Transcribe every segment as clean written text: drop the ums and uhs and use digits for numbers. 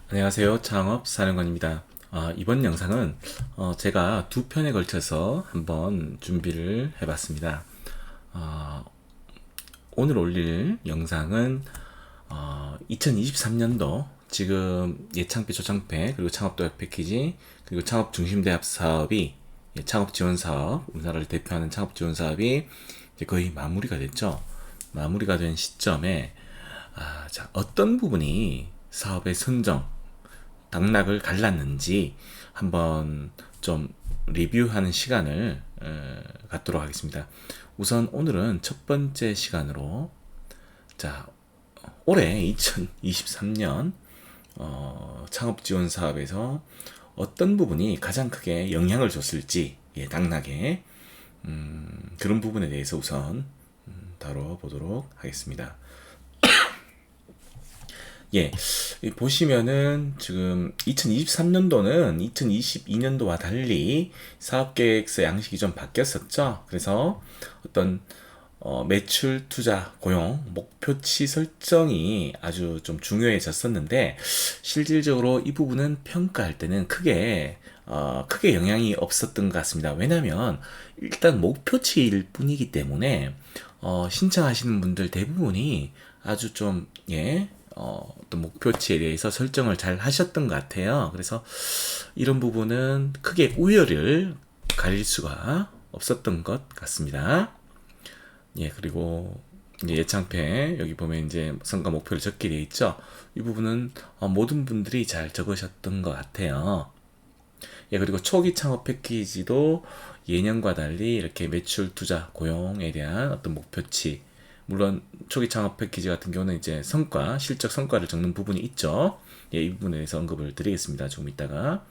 안녕하세요. 창업사령관입니다. 이번 영상은 제가 두 편에 걸쳐서 한번 준비를 해봤습니다. 어, 오늘 올릴 영상은 2023년도 지금 예창패, 조창패, 그리고 창업도약 패키지, 그리고 창업중심대학 사업이 창업지원사업, 우리나라를 대표하는 창업지원사업이 이제 거의 마무리가 됐죠. 마무리가 된 시점에 자, 어떤 부분이 사업의 선정, 당락을 갈랐는지 한번 좀 리뷰하는 시간을 갖도록 하겠습니다. 우선 오늘은 첫 번째 시간으로 자 올해 2023년 창업 지원 사업에서 어떤 부분이 가장 크게 영향을 줬을지 당락에 그런 부분에 대해서 우선 다뤄보도록 하겠습니다. 예, 보시면은 지금 2023년도는 2022년도와 달리 사업계획서 양식이 좀 바뀌었었죠. 그래서 어떤 매출, 투자, 고용, 목표치 설정이 아주 좀 중요해졌었는데 실질적으로 이 부분은 평가할 때는 크게 영향이 없었던 것 같습니다. 왜냐하면 일단 목표치일 뿐이기 때문에 신청하시는 분들 대부분이 아주 좀 어떤 목표치에 대해서 설정을 잘 하셨던 것 같아요. 그래서 이런 부분은 크게 우열을 가릴 수가 없었던 것 같습니다. 그리고 이제 예창패 여기 보면 이제 성과 목표를 적게 되어 있죠. 이 부분은 모든 분들이 잘 적으셨던 것 같아요. 그리고 초기 창업 패키지도 예년과 달리 이렇게 매출, 투자, 고용에 대한 어떤 목표치, 물론 초기 창업 패키지 같은 경우는 이제 성과, 실적 성과를 적는 부분이 있죠. 이 부분에 대해서 언급을 드리겠습니다. 조금 이따가.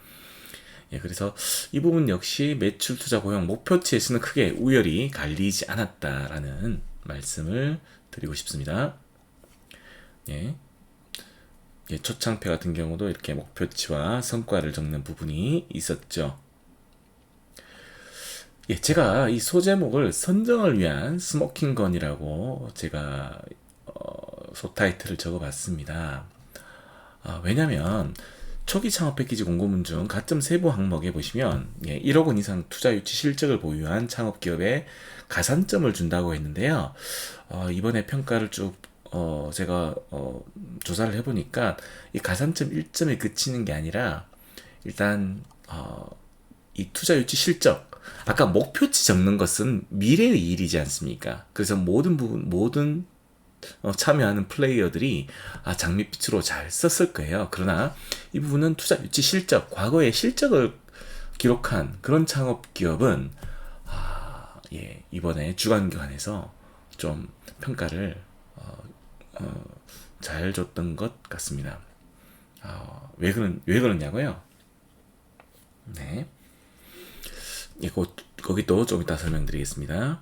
그래서 이 부분 역시 매출, 투자, 고용, 목표치에서는 크게 우열이 갈리지 않았다라는 말씀을 드리고 싶습니다. 초창패 같은 경우도 이렇게 목표치와 성과를 적는 부분이 있었죠. 제가 이 소제목을 선정을 위한 스모킹건이라고 제가 소타이틀을 적어봤습니다. 왜냐면 초기 창업 패키지 공고문 중 가점 세부 항목에 보시면 1억 원 이상 투자 유치 실적을 보유한 창업 기업에 가산점을 준다고 했는데요. 이번에 평가를 쭉 제가 조사를 해보니까 이 가산점 1점에 그치는 게 아니라 일단 이 투자 유치 실적, 아까 목표치 적는 것은 미래의 일이지 않습니까? 그래서 모든 참여하는 플레이어들이 장밋빛으로 잘 썼을 거예요. 그러나 이 부분은 투자 유치 실적, 과거의 실적을 기록한 그런 창업 기업은 이번에 주관기관에서 좀 평가를 잘 줬던 것 같습니다. 왜 그러냐고요? 네. 거기 또 좀 이따 설명드리겠습니다.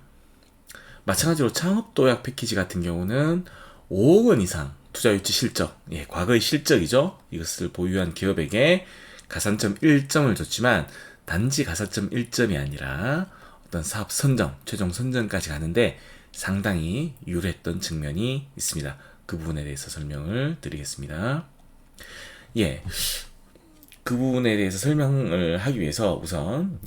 마찬가지로 창업도약 패키지 같은 경우는 5억 원 이상 투자 유치 실적, 과거의 실적이죠. 이것을 보유한 기업에게 가산점 1점을 줬지만 단지 가산점 1점이 아니라 어떤 사업 선정, 최종 선정까지 가는데 상당히 유리했던 측면이 있습니다. 그 부분에 대해서 설명을 드리겠습니다. 그 부분에 대해서 설명을 하기 위해서 우선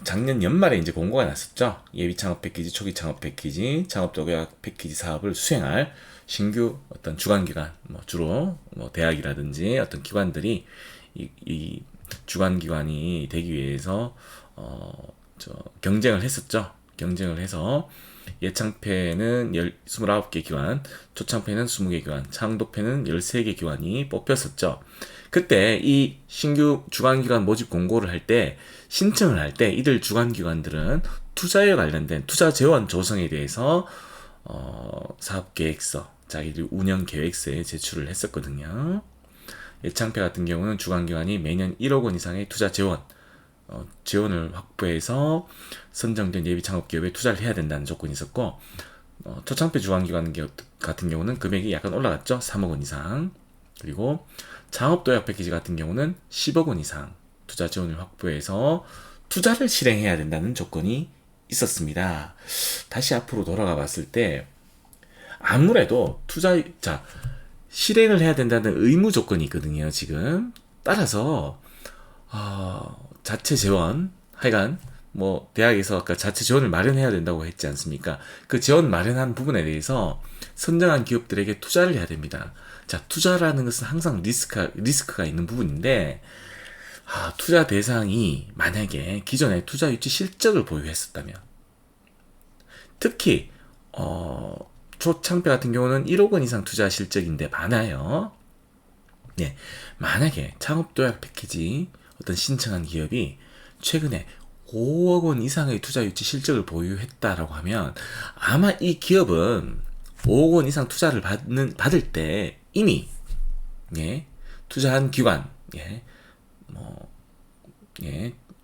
작년 연말에 이제 공고가 났었죠. 예비 창업 패키지, 초기 창업 패키지, 창업도약 패키지 사업을 수행할 신규 어떤 주관기관, 주로 대학이라든지 어떤 기관들이 이 주관기관이 되기 위해서 경쟁을 했었죠. 경쟁을 해서 예창패는 29개 기관, 초창패는 20개 기관, 창도패는 13개 기관이 뽑혔었죠. 그때 이 신규 주관기관 모집 공고를 할 때, 신청을 할 때 이들 주관기관들은 투자에 관련된 투자 재원 조성에 대해서 사업계획서, 자기들 운영계획서에 제출을 했었거든요. 예창패 같은 경우는 주관기관이 매년 1억 원 이상의 투자 지원을 확보해서 선정된 예비 창업기업에 투자를 해야 된다는 조건이 있었고, 초창패 주관기관 같은 경우는 금액이 약간 올라갔죠. 3억 원 이상. 그리고 창업도약 패키지 같은 경우는 10억 원 이상 투자 지원을 확보해서 투자를 실행해야 된다는 조건이 있었습니다. 다시 앞으로 돌아가 봤을 때 아무래도 실행을 해야 된다는 의무 조건이 있거든요, 지금. 따라서 자체 재원, 하여간 뭐 대학에서 아까 자체 지원을 마련해야 된다고 했지 않습니까? 그 지원 마련한 부분에 대해서 선정한 기업들에게 투자를 해야 됩니다. 자, 투자라는 것은 항상 리스크가 있는 부분인데, 투자 대상이 만약에 기존에 투자 유치 실적을 보유했었다면, 특히 초창배 같은 경우는 1억 원 이상 투자 실적인데 많아요. 네, 만약에 창업도약 패키지 어떤 신청한 기업이 최근에 5억 원 이상의 투자 유치 실적을 보유했다라고 하면 아마 이 기업은 5억 원 이상 투자를 받을 때 이미 투자한 기관,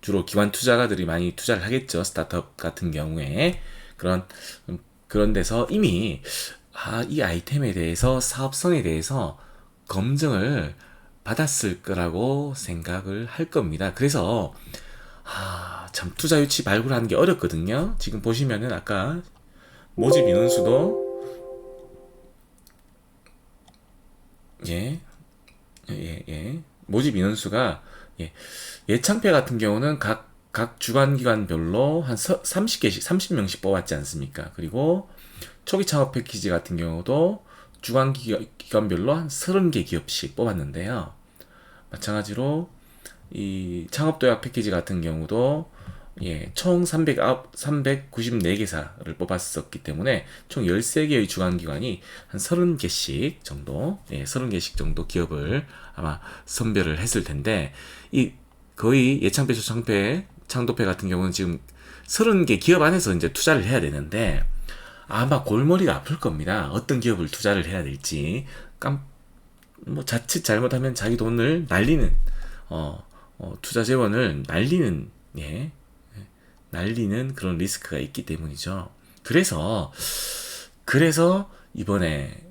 주로 기관 투자가들이 많이 투자를 하겠죠. 스타트업 같은 경우에 그런 데서 이미 이 아이템에 대해서 사업성에 대해서 검증을 받았을 거라고 생각을 할 겁니다. 그래서 참 투자 유치 발굴하는 게 어렵거든요. 지금 보시면은 아까 모집 인원수도 모집 인원수가 예창패 같은 경우는 각 주관기관별로 한 30개씩, 30명씩 뽑았지 않습니까? 그리고 초기 창업 패키지 같은 경우도 주관기관별로 한 30개 기업씩 뽑았는데요. 마찬가지로 이 창업도약 패키지 같은 경우도 총 394개사를 뽑았었기 때문에 총 13개의 주관기관이 한 30개씩 정도, 30개씩 정도 기업을 아마 선별을 했을 텐데, 거의 예창패, 초창패, 창도패 같은 경우는 지금 30개 기업 안에서 이제 투자를 해야 되는데, 아마 골머리가 아플 겁니다. 어떤 기업을 투자를 해야 될지. 자칫 잘못하면 자기 돈을 날리는, 투자 재원을 날리는 그런 리스크가 있기 때문이죠. 그래서 이번에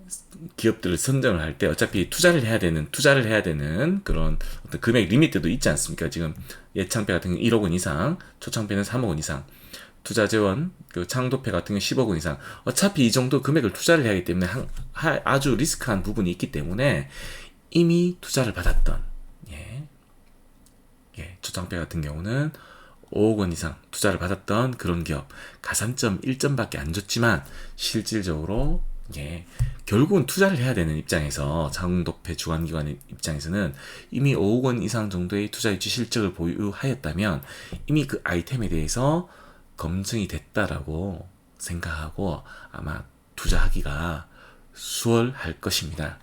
기업들을 선정을 할 때 어차피 투자를 해야 되는 그런 어떤 금액 리미트도 있지 않습니까? 지금 예창패 같은 경우 1억 원 이상, 초창패는 3억 원 이상, 투자 재원, 그 창도패 같은 경우 10억 원 이상. 어차피 이 정도 금액을 투자를 해야 하기 때문에 아주 리스크한 부분이 있기 때문에 이미 투자를 받았던, 초창패 같은 경우는 5억 원 이상 투자를 받았던 그런 기업, 가산점 1점밖에 안 줬지만 실질적으로 결국은 투자를 해야 되는 입장에서, 창도패 주관기관 입장에서는 이미 5억 원 이상 정도의 투자 유치 실적을 보유하였다면 이미 그 아이템에 대해서 검증이 됐다라고 생각하고 아마 투자하기가 수월할 것입니다.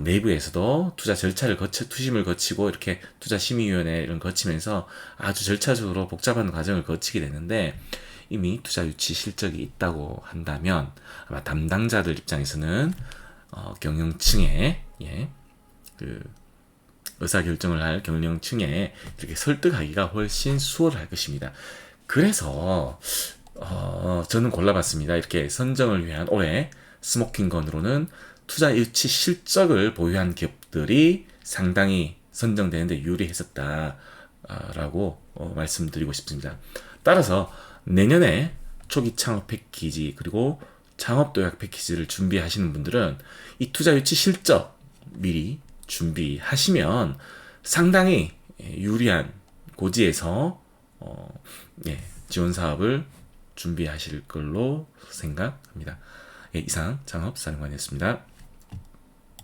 내부에서도 투자 절차를 투심을 거치고 이렇게 투자심의위원회를 거치면서 아주 절차적으로 복잡한 과정을 거치게 되는데, 이미 투자 유치 실적이 있다고 한다면 아마 담당자들 입장에서는 경영층에 그 의사결정을 할 경영층에 이렇게 설득하기가 훨씬 수월할 것입니다. 그래서 저는 골라봤습니다. 이렇게 선정을 위한 올해 스모킹건으로는 투자 유치 실적을 보유한 기업들이 상당히 선정되는데 유리했었다라고 말씀드리고 싶습니다. 따라서 내년에 초기 창업 패키지 그리고 창업도약 패키지를 준비하시는 분들은 이 투자 유치 실적 미리 준비하시면 상당히 유리한 고지에서 지원 사업을 준비하실 걸로 생각합니다. 이상 창업사령관이었습니다.